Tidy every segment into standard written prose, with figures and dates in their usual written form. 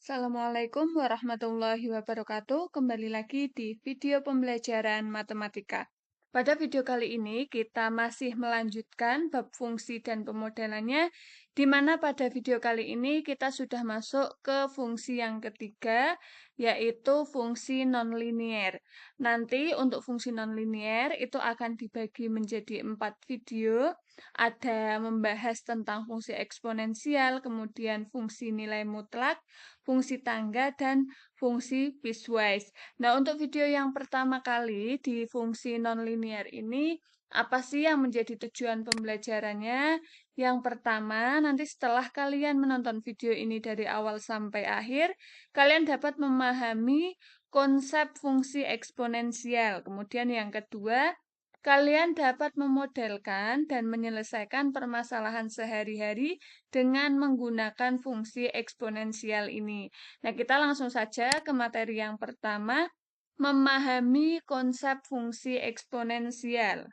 Assalamualaikum warahmatullahi wabarakatuh. Kembali lagi di video pembelajaran matematika. Pada video kali ini kita masih melanjutkan bab fungsi dan pemodelannya, di mana pada video kali ini kita sudah masuk ke fungsi yang ketiga, yaitu fungsi nonlinier. Nanti untuk fungsi nonlinier itu akan dibagi menjadi 4 video. Ada membahas tentang fungsi eksponensial, kemudian fungsi nilai mutlak, fungsi tangga, dan fungsi piecewise. Nah, untuk video yang pertama kali di fungsi nonlinier ini, apa sih yang menjadi tujuan pembelajarannya? Yang pertama, nanti setelah kalian menonton video ini dari awal sampai akhir, kalian dapat memahami konsep fungsi eksponensial. Kemudian yang kedua, kalian dapat memodelkan dan menyelesaikan permasalahan sehari-hari dengan menggunakan fungsi eksponensial ini. Nah, kita langsung saja ke materi yang pertama, memahami konsep fungsi eksponensial.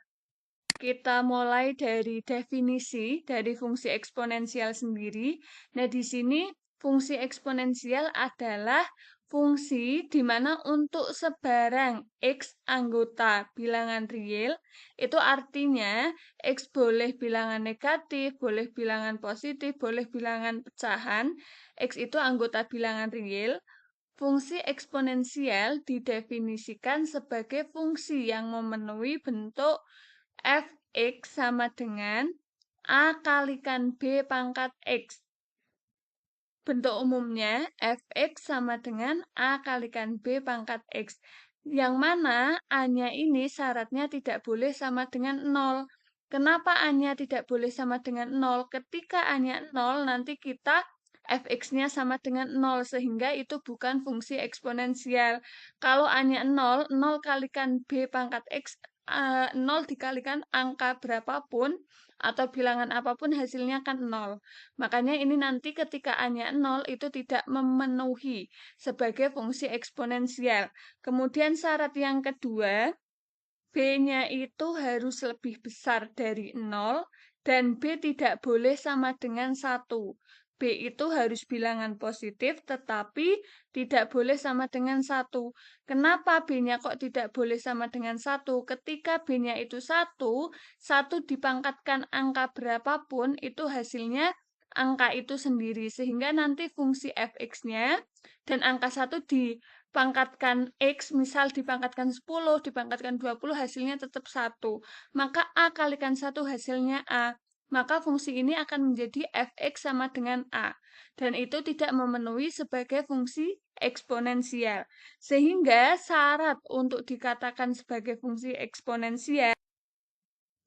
Kita mulai dari definisi dari fungsi eksponensial sendiri. Nah, di sini fungsi eksponensial adalah fungsi di mana untuk sebarang X anggota bilangan real, itu artinya X boleh bilangan negatif, boleh bilangan positif, boleh bilangan pecahan. X itu anggota bilangan real. Fungsi eksponensial didefinisikan sebagai fungsi yang memenuhi bentuk f(x) sama dengan a kalikan b pangkat x. Bentuk umumnya f(x) sama dengan a kalikan b pangkat x. Yang mana a-nya ini syaratnya tidak boleh sama dengan 0. Kenapa a-nya tidak boleh sama dengan 0? Ketika a-nya 0, nanti kita fx-nya sama dengan 0, sehingga itu bukan fungsi eksponensial. Kalau a-nya 0, 0 kalikan b pangkat x, 0 dikalikan angka berapapun, atau bilangan apapun hasilnya kan 0. Makanya ini nanti ketika A-nya 0 itu tidak memenuhi sebagai fungsi eksponensial. Kemudian syarat yang kedua, B-nya itu harus lebih besar dari 0 dan B tidak boleh sama dengan 1. B itu harus bilangan positif tetapi tidak boleh sama dengan 1. Kenapa B-nya kok tidak boleh sama dengan 1? Ketika B-nya itu 1, 1 dipangkatkan angka berapapun itu hasilnya angka itu sendiri. Sehingga nanti fungsi fx-nya dan angka 1 dipangkatkan X, misal dipangkatkan 10, dipangkatkan 20, hasilnya tetap 1. Maka A kalikan 1 hasilnya A. Maka fungsi ini akan menjadi fx sama dengan A. Dan itu tidak memenuhi sebagai fungsi eksponensial. Sehingga syarat untuk dikatakan sebagai fungsi eksponensial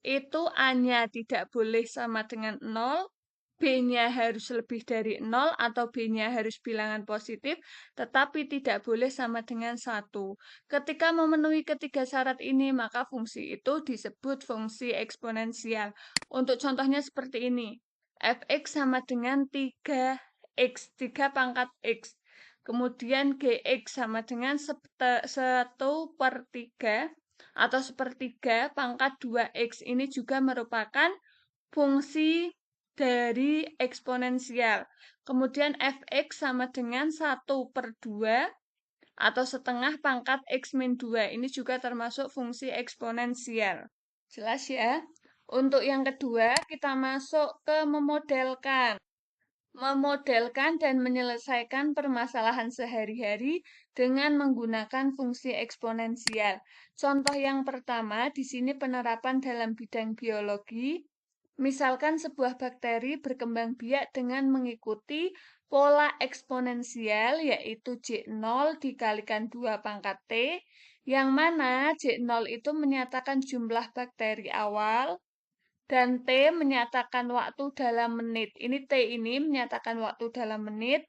itu A-nya tidak boleh sama dengan 0, B-nya harus lebih dari 0 atau B-nya harus bilangan positif, tetapi tidak boleh sama dengan 1. Ketika memenuhi ketiga syarat ini, maka fungsi itu disebut fungsi eksponensial. Untuk contohnya seperti ini. Fx sama dengan 3x, 3 pangkat x. Kemudian Gx sama dengan 1/3 atau 1/3 pangkat 2x. Ini juga merupakan fungsi dari eksponensial. Kemudian fx sama dengan 1/2 atau setengah pangkat x min 2. Ini juga termasuk fungsi eksponensial. Jelas ya? Untuk yang kedua, kita masuk ke memodelkan. Memodelkan dan menyelesaikan permasalahan sehari-hari dengan menggunakan fungsi eksponensial. Contoh yang pertama, di sini penerapan dalam bidang biologi. Misalkan sebuah bakteri berkembang biak dengan mengikuti pola eksponensial, yaitu J0 dikalikan 2 pangkat T, yang mana J0 itu menyatakan jumlah bakteri awal, dan T menyatakan waktu dalam menit. Ini T ini menyatakan waktu dalam menit.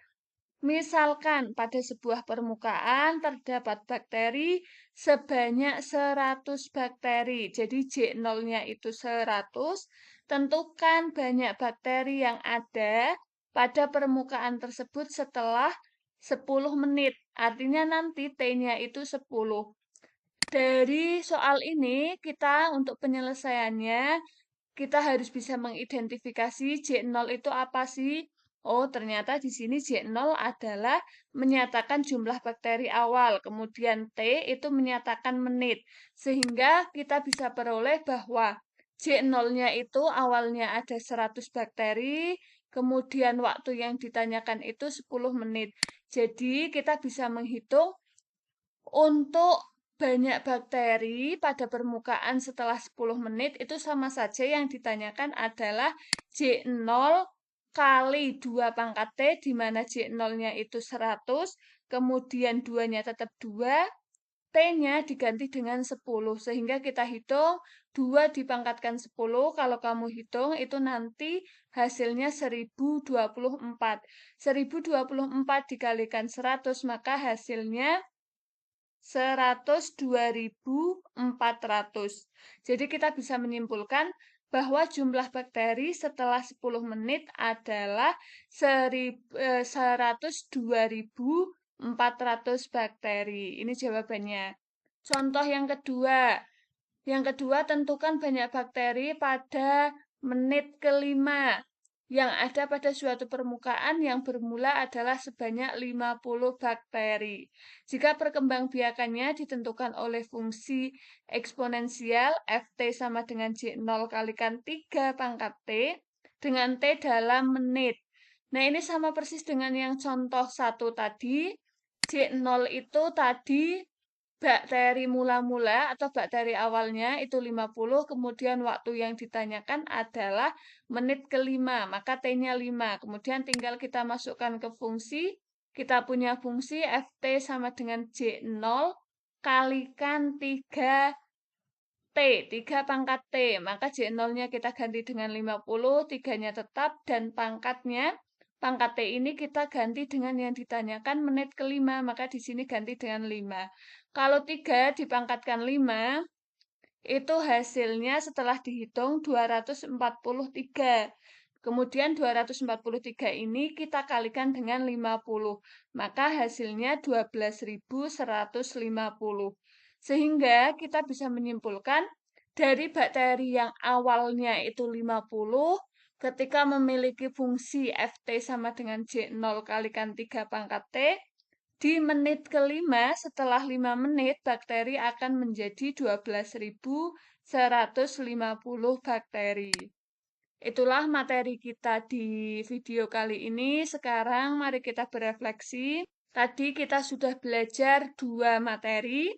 Misalkan pada sebuah permukaan terdapat bakteri sebanyak 100 bakteri. Jadi J0-nya itu 100. Tentukan banyak bakteri yang ada pada permukaan tersebut setelah 10 menit. Artinya nanti T-nya itu 10. Dari soal ini, kita untuk penyelesaiannya, kita harus bisa mengidentifikasi J0 itu apa sih? Oh, ternyata di sini J0 adalah menyatakan jumlah bakteri awal, kemudian T itu menyatakan menit. Sehingga kita bisa peroleh bahwa J0-nya itu awalnya ada 100 bakteri, kemudian waktu yang ditanyakan itu 10 menit. Jadi kita bisa menghitung untuk banyak bakteri pada permukaan setelah 10 menit itu sama saja yang ditanyakan adalah J0 kali 2 pangkat T, di mana J0-nya itu 100, kemudian 2-nya tetap 2, T-nya diganti dengan 10. Sehingga kita hitung 2 dipangkatkan 10, kalau kamu hitung itu nanti hasilnya 1024. 1024 dikalikan 100, maka hasilnya 102.400. Jadi kita bisa menyimpulkan bahwa jumlah bakteri setelah 10 menit adalah 102.400 bakteri. Ini jawabannya. Contoh yang kedua. Yang kedua, tentukan banyak bakteri pada menit kelima yang ada pada suatu permukaan yang bermula adalah sebanyak 50 bakteri. Jika perkembangbiakannya ditentukan oleh fungsi eksponensial, Ft sama dengan J0 kalikan 3 pangkat T, dengan T dalam menit. Nah, ini sama persis dengan yang contoh 1 tadi. J0 itu tadi bakteri mula-mula atau bakteri awalnya itu 50, kemudian waktu yang ditanyakan adalah menit kelima, maka T-nya 5. Kemudian tinggal kita masukkan ke fungsi, kita punya fungsi Ft sama dengan J0 kalikan 3T, 3 pangkat T, maka J0-nya kita ganti dengan 50, 3-nya tetap, dan pangkat T ini kita ganti dengan yang ditanyakan menit kelima, maka di sini ganti dengan 5. Kalau 3 dipangkatkan 5, itu hasilnya setelah dihitung 243. Kemudian 243 ini kita kalikan dengan 50, maka hasilnya 12.150. Sehingga kita bisa menyimpulkan dari bakteri yang awalnya itu 50, ketika memiliki fungsi Ft sama dengan J0 kalikan 3 pangkat T, di menit kelima setelah 5 menit, bakteri akan menjadi 12.150 bakteri. Itulah materi kita di video kali ini. Sekarang mari kita berefleksi. Tadi kita sudah belajar 2 materi.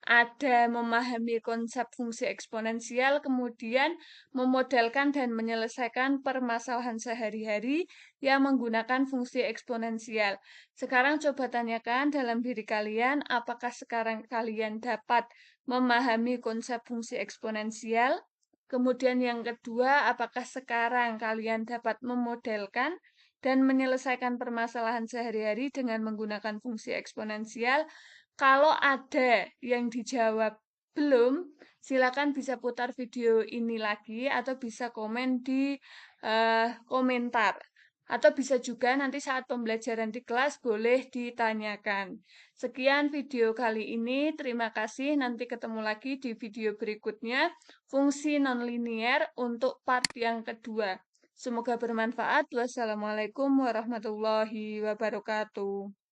Ada memahami konsep fungsi eksponensial, kemudian memodelkan dan menyelesaikan permasalahan sehari-hari yang menggunakan fungsi eksponensial. Sekarang coba tanyakan dalam diri kalian, apakah sekarang kalian dapat memahami konsep fungsi eksponensial? Kemudian yang kedua, apakah sekarang kalian dapat memodelkan dan menyelesaikan permasalahan sehari-hari dengan menggunakan fungsi eksponensial? Kalau ada yang dijawab belum, silakan bisa putar video ini lagi atau bisa komen di komentar. Atau bisa juga nanti saat pembelajaran di kelas boleh ditanyakan. Sekian video kali ini, terima kasih. Nanti ketemu lagi di video berikutnya, fungsi nonlinier untuk part yang kedua. Semoga bermanfaat. Wassalamualaikum warahmatullahi wabarakatuh.